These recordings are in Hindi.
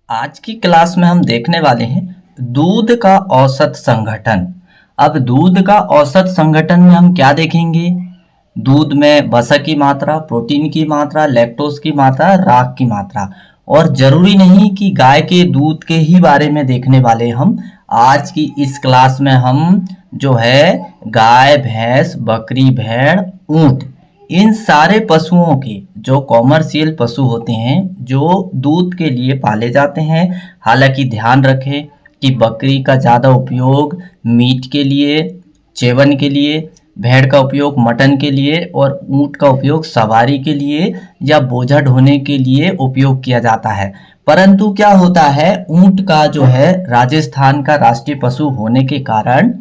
आज की क्लास में हम देखने वाले हैं दूध का औसत संघटन। अब दूध का औसत संघटन में हम क्या देखेंगे? दूध में वसा की मात्रा, प्रोटीन की मात्रा, लैक्टोज की मात्रा, राख की मात्रा। और जरूरी नहीं कि गाय के दूध के ही बारे में देखने वाले हम। आज की इस क्लास में हम जो है गाय, भैंस, बकरी, भेड़, ऊंट, इन सारे पशुओं के जो कॉमर्शियल पशु होते हैं जो दूध के लिए पाले जाते हैं। हालांकि ध्यान रखें कि बकरी का ज़्यादा उपयोग मीट के लिए, चेवन के लिए, भेड़ का उपयोग मटन के लिए और ऊंट का उपयोग सवारी के लिए या बोझा ढोने के लिए उपयोग किया जाता है। परंतु क्या होता है, ऊंट का जो है राजस्थान का राष्ट्रीय पशु होने के कारण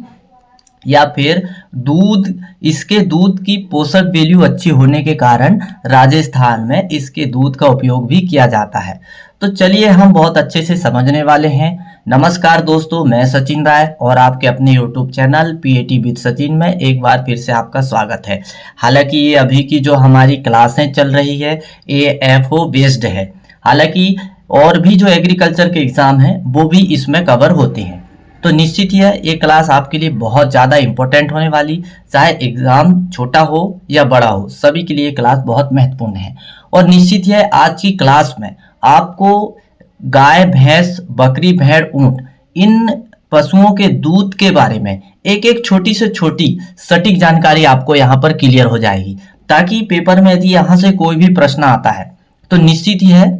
या फिर दूध इसके दूध की पोषक वैल्यू अच्छी होने के कारण राजस्थान में इसके दूध का उपयोग भी किया जाता है। तो चलिए हम बहुत अच्छे से समझने वाले हैं। नमस्कार दोस्तों, मैं सचिन राय और आपके अपने YouTube channel PAT with Sachin में एक बार फिर से आपका स्वागत है। हालांकि ये अभी की जो हमारी क्लासें चल रही है ये एफओ बेस्ड है। हालांकि और भी जो एग्रीकल्चर के एग्जाम हैं वो भी इसमें कवर होते हैं। तो निश्चित ही है ये क्लास आपके लिए बहुत ज़्यादा इम्पोर्टेंट होने वाली, चाहे एग्ज़ाम छोटा हो या बड़ा हो, सभी के लिए क्लास बहुत महत्वपूर्ण है। और निश्चित ही है आज की क्लास में आपको गाय, भैंस, बकरी, भेड़, ऊंट, इन पशुओं के दूध के बारे में एक एक छोटी से छोटी सटीक जानकारी आपको यहाँ पर क्लियर हो जाएगी, ताकि पेपर में यदि यहाँ से कोई भी प्रश्न आता है तो निश्चित ही है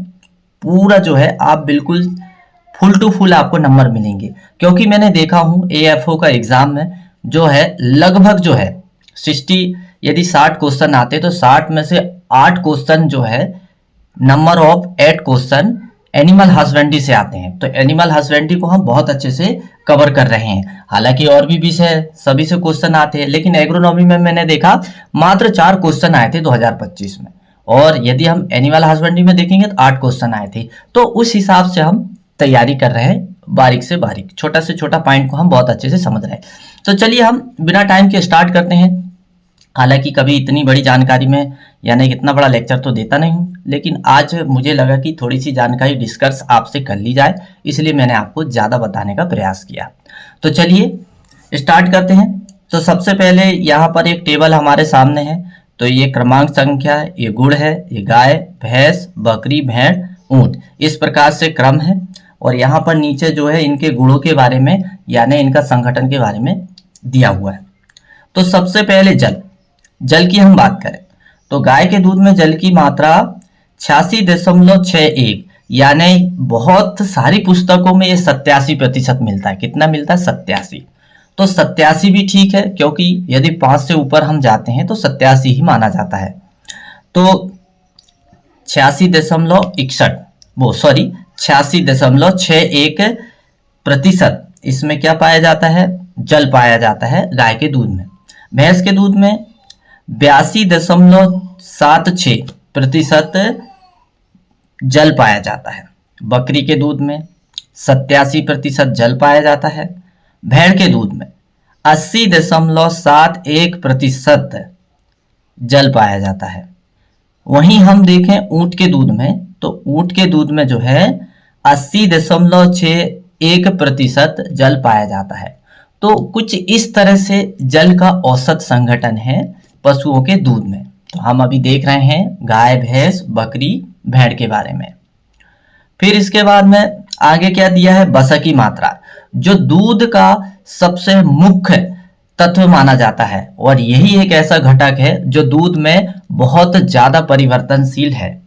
पूरा जो है आप बिल्कुल फुल टू फुल आपको नंबर मिलेंगे। क्योंकि मैंने देखा हूँ एएफओ का एग्जाम में जो है लगभग जो है 60, यदि 60 क्वेश्चन आते तो 60 में से 8 क्वेश्चन जो है number of 8 question animal husbandry से आते हैं। तो एनिमल हस्बेंड्री को हम बहुत अच्छे से कवर कर रहे हैं। हालांकि और भी विषय सभी से क्वेश्चन आते हैं, लेकिन एग्रोनॉमी में मैंने देखा मात्र 4 क्वेश्चन आए थे 2025 में। और यदि हम एनिमल हस्बेंड्री में देखेंगे तो 8 क्वेश्चन आए थे। तो उस हिसाब से हम तैयारी कर रहे हैं, बारीक से बारीक, छोटा से छोटा पॉइंट को हम बहुत अच्छे से समझ रहे हैं। तो चलिए हम बिना टाइम के स्टार्ट करते हैं। हालांकि कभी इतनी बड़ी जानकारी में यानी इतना बड़ा लेक्चर तो देता नहीं हूँ, लेकिन आज मुझे लगा कि थोड़ी सी जानकारी डिस्कस आपसे कर ली जाए, इसलिए मैंने आपको ज़्यादा बताने का प्रयास किया। तो चलिए स्टार्ट करते हैं। तो सबसे पहले यहाँ पर एक टेबल हमारे सामने है। तो ये क्रमांक संख्या है, ये गुण है, ये गाय, भैंस, बकरी, भेड़, ऊँट, इस प्रकार से क्रम है। और यहाँ पर नीचे जो है इनके गुणों के बारे में यानी इनका संगठन के बारे में दिया हुआ है। तो सबसे पहले जल की हम बात करें तो गाय के दूध में जल की मात्रा 86.61, यानी बहुत सारी पुस्तकों में ये 87% मिलता है। कितना मिलता है? 87। तो 87 भी ठीक है, क्योंकि यदि 5 से ऊपर हम जाते हैं तो 87 ही माना जाता है। तो 86.61% इसमें क्या पाया जाता है? जल पाया जाता है गाय के दूध में। भैंस के दूध में 82.76% जल पाया जाता है। बकरी के दूध में 87% जल पाया जाता है। भेड़ के दूध में 80.71% जल पाया जाता है। वहीं हम देखें ऊंट के दूध में तो ऊंट के दूध में जो है 80.61% जल पाया जाता है। तो कुछ इस तरह से जल का औसत संघटन है पशुओं के दूध में। तो हम अभी देख रहे हैं गाय, भैंस, बकरी, भेड़ के बारे में। फिर इसके बाद में आगे क्या दिया है? वसा की मात्रा, जो दूध का सबसे मुख्य तत्व माना जाता है और यही एक ऐसा घटक है जो दूध में बहुत ज्यादा परिवर्तनशील है।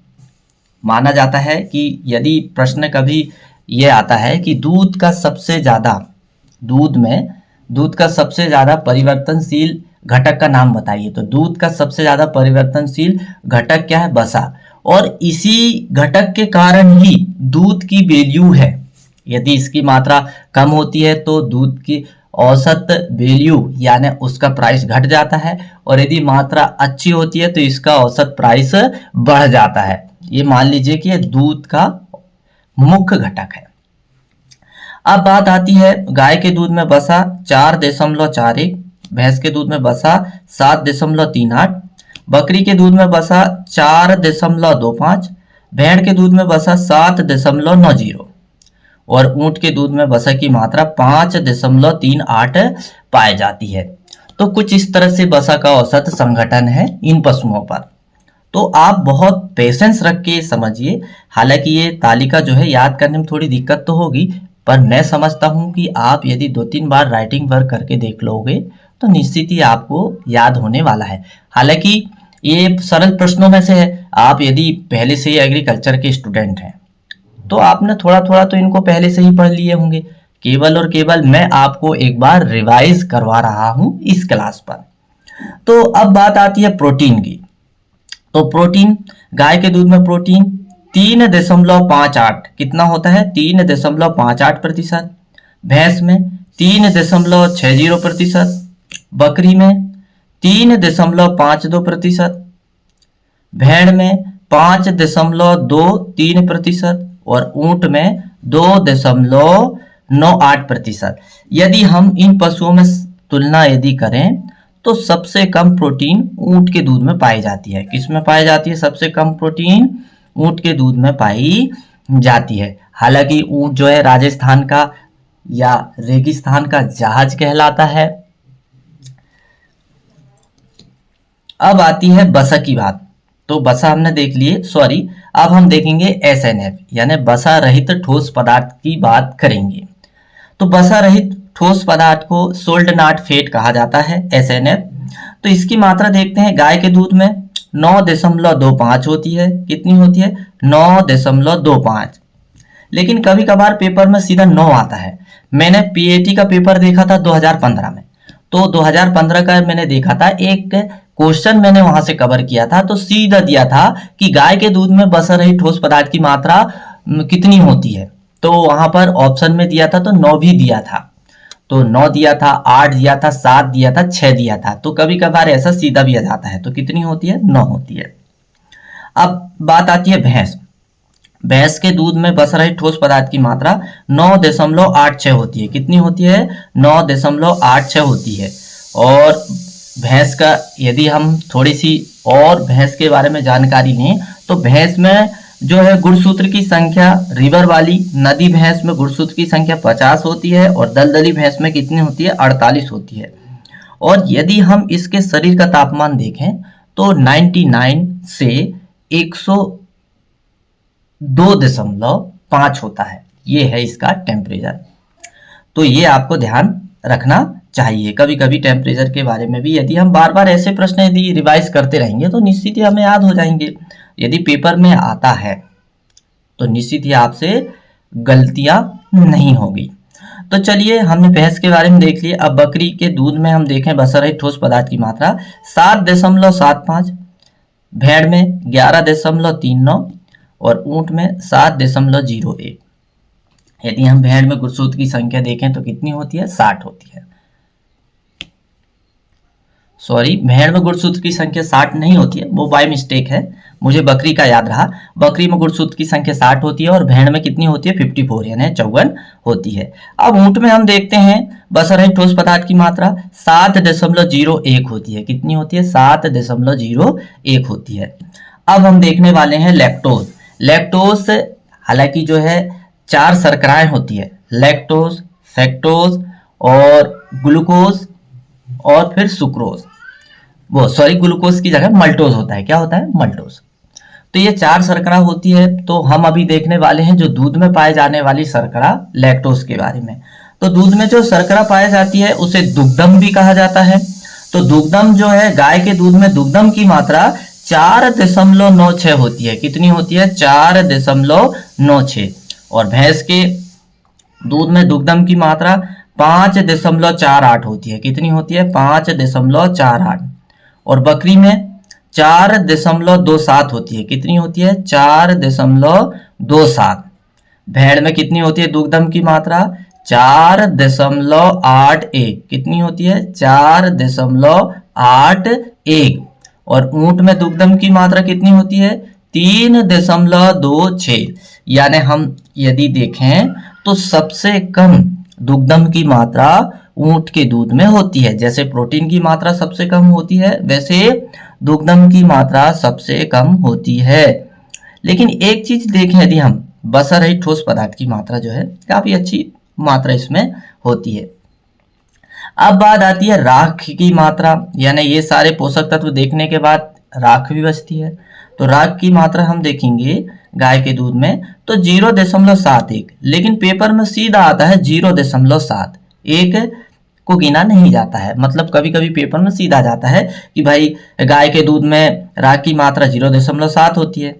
माना जाता है कि यदि प्रश्न कभी ये आता है कि दूध का सबसे ज्यादा परिवर्तनशील घटक का नाम बताइए, तो दूध का सबसे ज्यादा परिवर्तनशील घटक क्या है? वसा। और इसी घटक के कारण ही दूध की वैल्यू है। यदि इसकी मात्रा कम होती है तो दूध की औसत वैल्यू यानी उसका प्राइस घट जाता है, और यदि मात्रा अच्छी होती है तो इसका औसत प्राइस बढ़ जाता है। ये मान लीजिए कि दूध का मुख्य घटक है। अब बात आती है गाय के दूध में वसा 4.41, भैंस के दूध में वसा 7.38, बकरी के दूध में वसा 4.25, भेड़ के दूध में वसा 7.90। और ऊंट के दूध में वसा की मात्रा 5.38 पाई जाती है। तो कुछ इस तरह से वसा का औसत संघटन है इन पशुओं पर। तो आप बहुत पेशेंस रख के समझिए। हालांकि ये तालिका जो है याद करने में थोड़ी दिक्कत तो होगी, पर मैं समझता हूँ कि आप यदि 2-3 बार राइटिंग वर्क करके देख लोगे तो निश्चित ही आपको याद होने वाला है। हालांकि ये सरल प्रश्नों में से है। आप यदि पहले से ही एग्रीकल्चर के स्टूडेंट हैं तो आपने थोड़ा थोड़ा तो इनको पहले से ही पढ़ लिए होंगे। केवल और केवल मैं आपको एक बार रिवाइज करवा रहा हूँ इस क्लास पर। तो अब बात आती है प्रोटीन की। तो प्रोटीन, गाय के दूध में प्रोटीन 3.58 कितना होता है, 3.58%। भैंस में 3.60%। बकरी में 3.52%। भेड़ में 5.23% और ऊंट में 2.98%। यदि हम इन पशुओं में तुलना यदि करें तो सबसे कम प्रोटीन ऊंट के दूध में पाई जाती है। किस में पाई जाती है? सबसे कम प्रोटीन ऊंट के दूध में पाई जाती है। हालांकि ऊंट जो है राजस्थान का या रेगिस्तान का जहाज कहलाता है। अब आती है वसा की बात। तो वसा हमने देख लिए, सॉरी, अब हम देखेंगे एसएनएफ यानी वसा रहित ठोस पदार्थ की बात करेंगे। तो वसा रहित ठोस पदार्थ को सोल्ट नॉट फैट कहा जाता है, एसएनएफ। तो इसकी मात्रा देखते हैं। गाय के दूध में 9.25 होती है। कितनी होती है? 9.25। लेकिन कभी कभार पेपर में सीधा 9 आता है। मैंने पीएटी का पेपर देखा था 2015 में। तो 2015 का मैंने देखा था, एक क्वेश्चन मैंने वहां से कवर किया था, तो सीधा दिया था कि गाय के दूध में वसा रहित ठोस पदार्थ की मात्रा कितनी होती है। तो वहां पर ऑप्शन में दिया था तो 9 भी दिया था। तो 9 दिया था, 8 दिया था, 7 दिया था, 6 दिया था। तो कभी कभार ऐसा सीधा भी आ जाता है। तो कितनी होती है? 9 होती है। अब बात आती है भैंस। भैंस के दूध में वसा रहित ठोस पदार्थ की मात्रा 9.86 होती है। कितनी होती है? 9.86 होती है। और भैंस का यदि हम थोड़ी सी और भैंस के बारे में जानकारी लें तो भैंस में जो है गुणसूत्र की संख्या, रिवर वाली नदी भैंस में गुणसूत्र की संख्या 50 होती है और दलदली भैंस में कितनी होती है? 48 होती है। और यदि हम इसके शरीर का तापमान देखें तो 99 से 102.5 होता है। ये है इसका टेम्परेचर। तो ये आपको ध्यान रखना चाहिए। कभी कभी टेम्परेचर के बारे में भी यदि हम बार बार ऐसे प्रश्न यदि रिवाइज करते रहेंगे तो निश्चित ही हमें याद हो जाएंगे। यदि पेपर में आता है तो निश्चित ही आपसे गलतियां नहीं होगी। तो चलिए, हमने भैंस के बारे में देख लिए। अब बकरी के दूध में हम देखें वसा रहित ठोस पदार्थ की मात्रा 7.75, भेड़ में 11.39 और ऊंट में 7.01। यदि हम भेड़ में गुणसूत्र की संख्या देखें तो कितनी होती है? 60 होती है। सॉरी, भेड़ में गुणसूत्र की संख्या 60 नहीं होती है, वो बाय मिस्टेक है, मुझे बकरी का याद रहा। बकरी में गुणसूत्र की संख्या 60 होती है और भेड़ में कितनी होती है? 54 यानी 54 होती है। अब ऊंट में हम देखते हैं वसा रहित ठोस पदार्थ की मात्रा 7.01 होती है। कितनी होती है? 7.01 होती है। अब हम देखने वाले हैं लैक्टोज। लैक्टोज हालांकि जो है 4 शर्कराएं होती है, लैक्टोज, फ्रैक्टोज और ग्लूकोज और फिर सुक्रोज। वो सॉरी, ग्लूकोज की जगह मल्टोज होता है। क्या होता है? मल्टोज। तो ये 4 शर्करा होती है। तो हम अभी देखने वाले हैं जो दूध में पाए जाने वाली शर्करा, लैक्टोज के बारे में। तो दूध में जो शर्करा पाई जाती है उसे दुग्धम भी कहा जाता है। तो दुग्धम जो है, गाय के दूध में दुग्धम की मात्रा 4.96 होती है। कितनी होती है? 4.96। और भैंस के दूध में दुग्धम की मात्रा 5.48 होती है। कितनी होती है? 5.48। और बकरी में 4.27 होती है। कितनी होती है? 4.27। भेड़ में कितनी होती है दुग्धम की मात्रा? 4.81। कितनी होती है? 4.81। और ऊंट में दुग्धम की मात्रा कितनी होती है? 3.26। यानी हम यदि देखें तो सबसे कम दुग्धम की मात्रा ऊंट के दूध में होती है। जैसे प्रोटीन की मात्रा सबसे कम होती है, वैसे दुग्धम की मात्रा सबसे कम होती है। लेकिन एक चीज देखें यदि हम बसा रहित ठोस पदार्थ की मात्रा जो है काफी अच्छी मात्रा इसमें होती है। अब बात आती है राख की मात्रा, यानी ये सारे पोषक तत्व देखने के बाद राख भी बचती है। तो राख की मात्रा हम देखेंगे गाय के दूध में तो 0.71, लेकिन पेपर में सीधा आता है 0.7, एक को गिना नहीं जाता है। मतलब कभी कभी पेपर में सीधा जाता है कि भाई गाय के दूध में राख की मात्रा 0.7 होती है,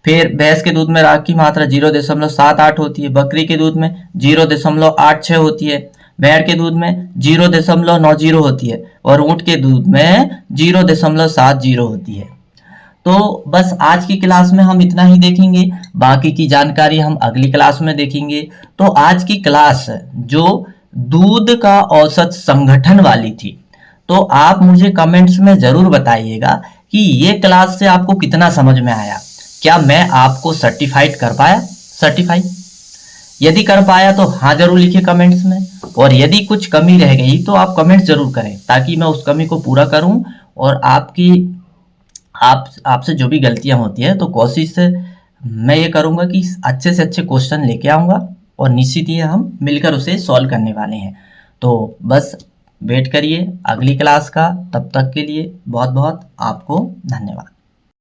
फिर भैंस के दूध में राख की मात्रा 0.78 होती है, बकरी के दूध में 0.86 होती है, भेड़ के दूध में 0.90 होती है और ऊंट के दूध में 0.70 होती है। तो बस आज की क्लास में हम इतना ही देखेंगे, बाकी की जानकारी हम अगली क्लास में देखेंगे। तो आज की क्लास जो दूध का औसत संगठन वाली थी, तो आप मुझे कमेंट्स में जरूर बताइएगा कि ये क्लास से आपको कितना समझ में आया। क्या मैं आपको सर्टिफाइड कर पाया? सर्टिफाई यदि कर पाया तो हाँ जरूर लिखिए कमेंट्स में, और यदि कुछ कमी रह गई तो आप कमेंट्स जरूर करें ताकि मैं उस कमी को पूरा करूं और आपसे जो भी गलतियां होती है तो कोशिश से मैं ये करूंगा कि अच्छे से अच्छे क्वेश्चन लेके आऊंगा और निश्चित ही हम मिलकर उसे सॉल्व करने वाले हैं। तो बस वेट करिए अगली क्लास का, तब तक के लिए बहुत बहुत आपको धन्यवाद।